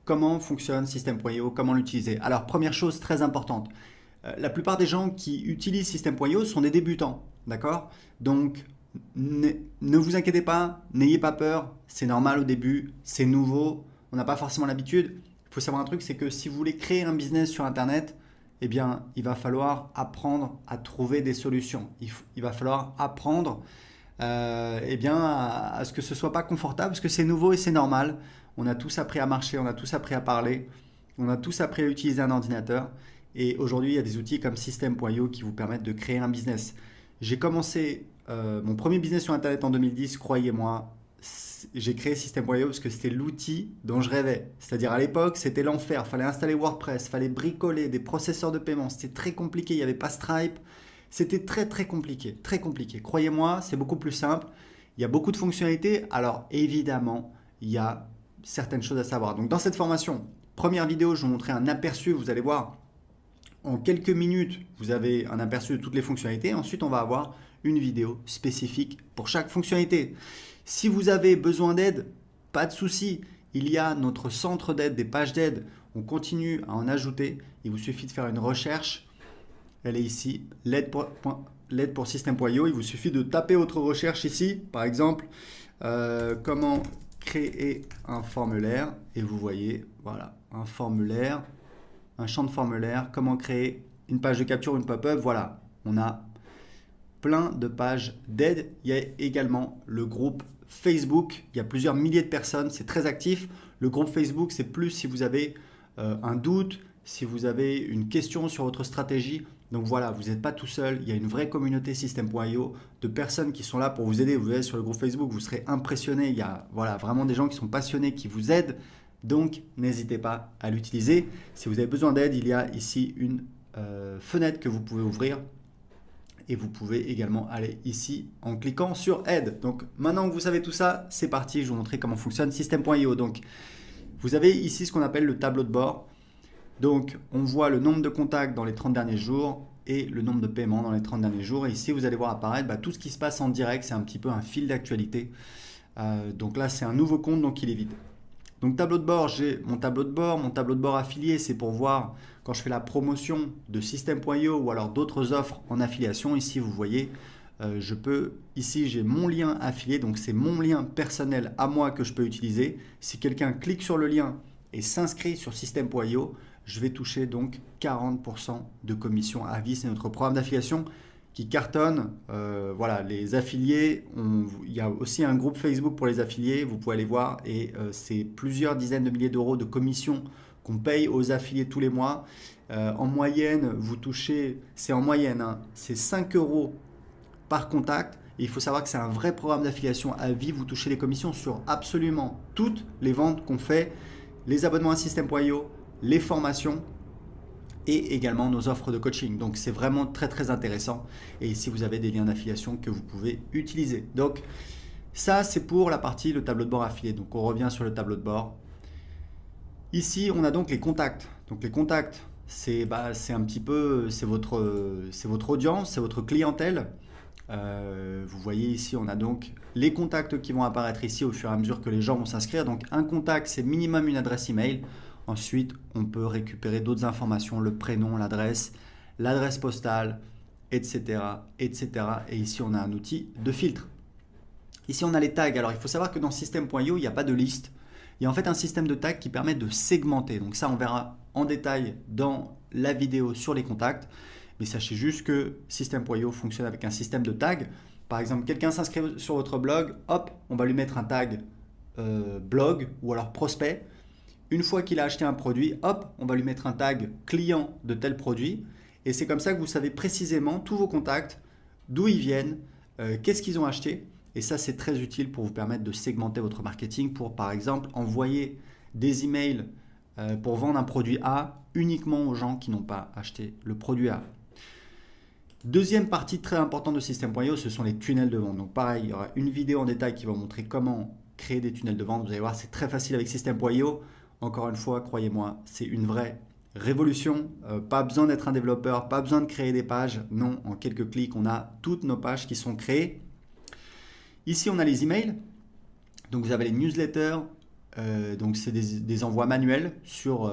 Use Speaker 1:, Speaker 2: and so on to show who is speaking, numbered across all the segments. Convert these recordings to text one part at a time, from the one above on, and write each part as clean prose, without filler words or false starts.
Speaker 1: comment fonctionne System.io, comment l'utiliser. Alors, première chose très importante, la plupart des gens qui utilisent System.io sont des débutants, d'accord? Donc, ne vous inquiétez pas, n'ayez pas peur, c'est normal au début, c'est nouveau, on n'a pas forcément l'habitude. Il faut savoir un truc, c'est que si vous voulez créer un business sur Internet, eh bien, il va falloir apprendre à trouver des solutions. Il va falloir apprendre eh bien, à ce que ce soit pas confortable, parce que c'est nouveau et c'est normal. On a tous appris à marcher, on a tous appris à parler, on a tous appris à utiliser un ordinateur. Et aujourd'hui, il y a des outils comme System.io qui vous permettent de créer un business. J'ai commencé mon premier business sur Internet en 2010, croyez-moi. J'ai créé System.io parce que c'était l'outil dont je rêvais. C'est-à-dire à l'époque, c'était l'enfer. Il fallait installer WordPress, il fallait bricoler des processeurs de paiement. C'était très compliqué, il n'y avait pas Stripe. C'était très très compliqué, très compliqué. Croyez-moi, c'est beaucoup plus simple. Il y a beaucoup de fonctionnalités. Alors évidemment, il y a certaines choses à savoir. Donc dans cette formation, première vidéo, je vais vous montrer un aperçu. Vous allez voir, en quelques minutes, vous avez un aperçu de toutes les fonctionnalités. Ensuite, on va avoir une vidéo spécifique pour chaque fonctionnalité. Si vous avez besoin d'aide, pas de souci. Il y a notre centre d'aide, des pages d'aide. On continue à en ajouter. Il vous suffit de faire une recherche. Elle est ici, l'aide pour System.io. Il vous suffit de taper votre recherche ici, par exemple, comment créer un formulaire. Et vous voyez, voilà, un formulaire, un champ de formulaire, comment créer une page de capture, une pop-up. Voilà, on a plein de pages d'aide. Il y a également le groupe Facebook. Il y a plusieurs milliers de personnes, c'est très actif. Le groupe Facebook, c'est plus si vous avez un doute, si vous avez une question sur votre stratégie. Donc voilà, vous n'êtes pas tout seul, il y a une vraie communauté System.io de personnes qui sont là pour vous aider. Vous allez sur le groupe Facebook, vous serez impressionné. Il y a voilà, vraiment des gens qui sont passionnés, qui vous aident. Donc n'hésitez pas à l'utiliser. Si vous avez besoin d'aide, il y a ici une fenêtre que vous pouvez ouvrir. Et vous pouvez également aller ici en cliquant sur aide. Donc maintenant que vous savez tout ça, c'est parti, je vais vous montrer comment fonctionne System.io. Donc vous avez ici ce qu'on appelle le tableau de bord. Donc, on voit le nombre de contacts dans les 30 derniers jours et le nombre de paiements dans les 30 derniers jours. Et ici, vous allez voir apparaître tout ce qui se passe en direct. C'est un petit peu un fil d'actualité. Donc là, c'est un nouveau compte, donc il est vide. Donc, tableau de bord, j'ai mon tableau de bord. Mon tableau de bord affilié, c'est pour voir quand je fais la promotion de System.io ou alors d'autres offres en affiliation. Ici, vous voyez, ici, j'ai mon lien affilié. Donc, c'est mon lien personnel à moi que je peux utiliser. Si quelqu'un clique sur le lien et s'inscrit sur System.io, je vais toucher donc 40% de commission à vie. C'est notre programme d'affiliation qui cartonne. Voilà, les affiliés, il y a aussi un groupe Facebook pour les affiliés, vous pouvez aller voir, et c'est plusieurs dizaines de milliers d'euros de commissions qu'on paye aux affiliés tous les mois. En moyenne, vous touchez, c'est en moyenne, hein, c'est 5 euros par contact. Et il faut savoir que c'est un vrai programme d'affiliation à vie. Vous touchez les commissions sur absolument toutes les ventes qu'on fait, les abonnements à System.io, les formations et également nos offres de coaching. Donc c'est vraiment très très intéressant. Et ici vous avez des liens d'affiliation que vous pouvez utiliser. Donc ça c'est pour la partie le tableau de bord affilié. Donc on revient sur le tableau de bord. Ici on a donc les contacts. Donc les contacts c'est un petit peu c'est votre audience, c'est votre clientèle. Vous voyez ici on a donc les contacts qui vont apparaître ici au fur et à mesure que les gens vont s'inscrire. Donc un contact c'est minimum une adresse email. Ensuite, on peut récupérer d'autres informations, le prénom, l'adresse postale, etc., etc. Et ici, on a un outil de filtre. Ici, on a les tags. Alors, il faut savoir que dans System.io, il n'y a pas de liste. Il y a en fait un système de tags qui permet de segmenter. Donc ça, on verra en détail dans la vidéo sur les contacts. Mais sachez juste que System.io fonctionne avec un système de tags. Par exemple, quelqu'un s'inscrit sur votre blog, hop, on va lui mettre un tag blog ou alors prospect. Une fois qu'il a acheté un produit, hop, on va lui mettre un tag client de tel produit. Et c'est comme ça que vous savez précisément tous vos contacts, d'où ils viennent, qu'est-ce qu'ils ont acheté. Et ça, c'est très utile pour vous permettre de segmenter votre marketing pour, par exemple, envoyer des emails pour vendre un produit A uniquement aux gens qui n'ont pas acheté le produit A. Deuxième partie très importante de System.io, ce sont les tunnels de vente. Donc pareil, il y aura une vidéo en détail qui va vous montrer comment créer des tunnels de vente. Vous allez voir, c'est très facile avec System.io. Encore une fois, croyez-moi, c'est une vraie révolution. Pas besoin d'être un développeur, pas besoin de créer des pages. Non, en quelques clics, on a toutes nos pages qui sont créées. Ici, on a les emails. Donc, vous avez les newsletters, Donc c'est des envois manuels sur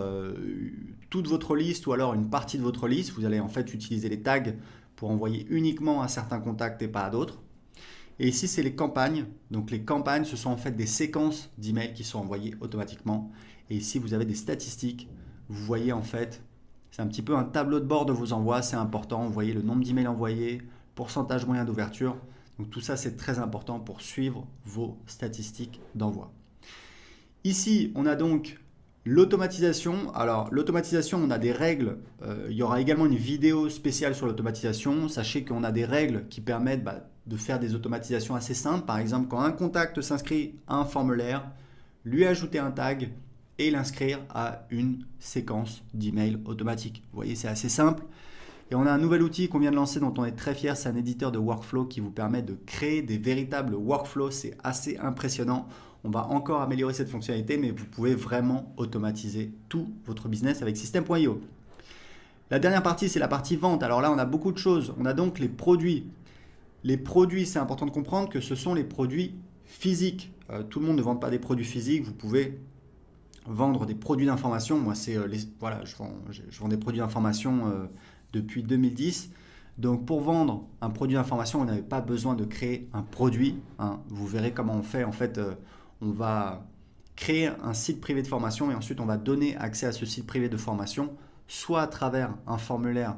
Speaker 1: toute votre liste ou alors une partie de votre liste. Vous allez en fait utiliser les tags pour envoyer uniquement à certains contacts et pas à d'autres. Et ici, c'est les campagnes. Donc les campagnes, ce sont en fait des séquences d'emails qui sont envoyées automatiquement. Et ici, vous avez des statistiques. Vous voyez en fait, c'est un petit peu un tableau de bord de vos envois. C'est important. Vous voyez le nombre d'emails envoyés, pourcentage moyen d'ouverture. Donc tout ça, c'est très important pour suivre vos statistiques d'envoi. Ici, on a donc l'automatisation. Alors, l'automatisation, on a des règles. Il y aura également une vidéo spéciale sur l'automatisation. Sachez qu'on a des règles qui permettent de faire des automatisations assez simples. Par exemple, quand un contact s'inscrit à un formulaire, lui ajouter un tag et l'inscrire à une séquence d'emails automatique. Vous voyez, c'est assez simple. Et on a un nouvel outil qu'on vient de lancer dont on est très fier. C'est un éditeur de workflow qui vous permet de créer des véritables workflows. C'est assez impressionnant. On va encore améliorer cette fonctionnalité, mais vous pouvez vraiment automatiser tout votre business avec System.io. La dernière partie, c'est la partie vente. Alors là, on a beaucoup de choses. On a donc les produits. Les produits, c'est important de comprendre que ce sont les produits physiques. Tout le monde ne vend pas des produits physiques. Vous pouvez vendre des produits d'information. Moi, voilà, je vends des produits d'information depuis 2010. Donc pour vendre un produit d'information, vous n'avez pas besoin de créer un produit. Vous verrez comment on fait. En fait, on va créer un site privé de formation et ensuite on va donner accès à ce site privé de formation, soit à travers un formulaire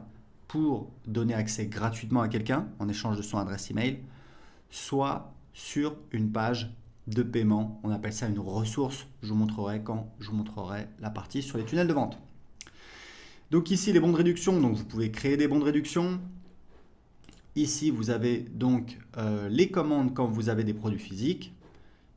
Speaker 1: pour donner accès gratuitement à quelqu'un en échange de son adresse email, soit sur une page de paiement. On appelle ça une ressource. Je vous montrerai quand je vous montrerai la partie sur les tunnels de vente. Donc ici, les bons de réduction. Donc vous pouvez créer des bons de réduction. Ici, vous avez donc les commandes quand vous avez des produits physiques.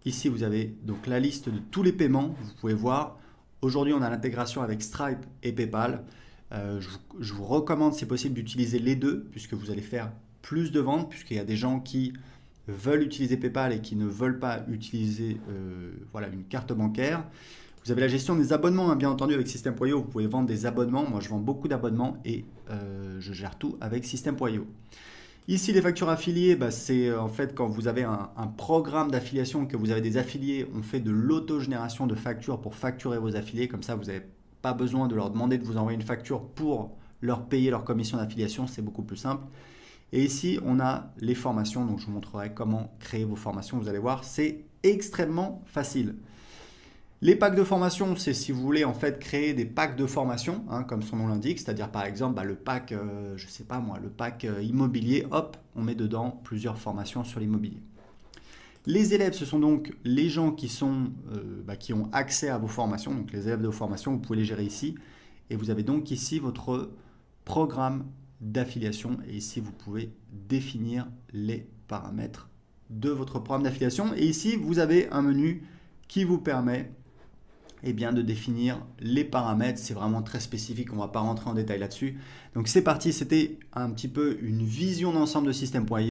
Speaker 1: Ici, vous avez donc la liste de tous les paiements. Vous pouvez voir, aujourd'hui, on a l'intégration avec Stripe et PayPal. Je vous recommande, si possible, d'utiliser les deux, puisque vous allez faire plus de ventes, puisqu'il y a des gens qui veulent utiliser PayPal et qui ne veulent pas utiliser une carte bancaire. Vous avez la gestion des abonnements, bien entendu, avec System.io. Vous pouvez vendre des abonnements. Moi, je vends beaucoup d'abonnements et je gère tout avec System.io. Ici, les factures affiliées, c'est en fait quand vous avez un programme d'affiliation, que vous avez des affiliés, on fait de l'autogénération de factures pour facturer vos affiliés. Comme ça, vous n'avez pas besoin de leur demander de vous envoyer une facture pour leur payer leur commission d'affiliation. C'est beaucoup plus simple. Et ici, on a les formations. Donc, je vous montrerai comment créer vos formations. Vous allez voir, c'est extrêmement facile. Les packs de formation, c'est si vous voulez en fait créer des packs de formation, comme son nom l'indique, c'est-à-dire par exemple le pack, le pack immobilier, hop, on met dedans plusieurs formations sur l'immobilier. Les élèves, ce sont donc les gens qui ont accès à vos formations, donc les élèves de vos formations, vous pouvez les gérer ici. Et vous avez donc ici votre programme d'affiliation et ici vous pouvez définir les paramètres de votre programme d'affiliation. Et ici, vous avez un menu qui vous permet de définir les paramètres. C'est vraiment très spécifique, on ne va pas rentrer en détail là-dessus. Donc c'est parti, c'était un petit peu une vision d'ensemble de System.io.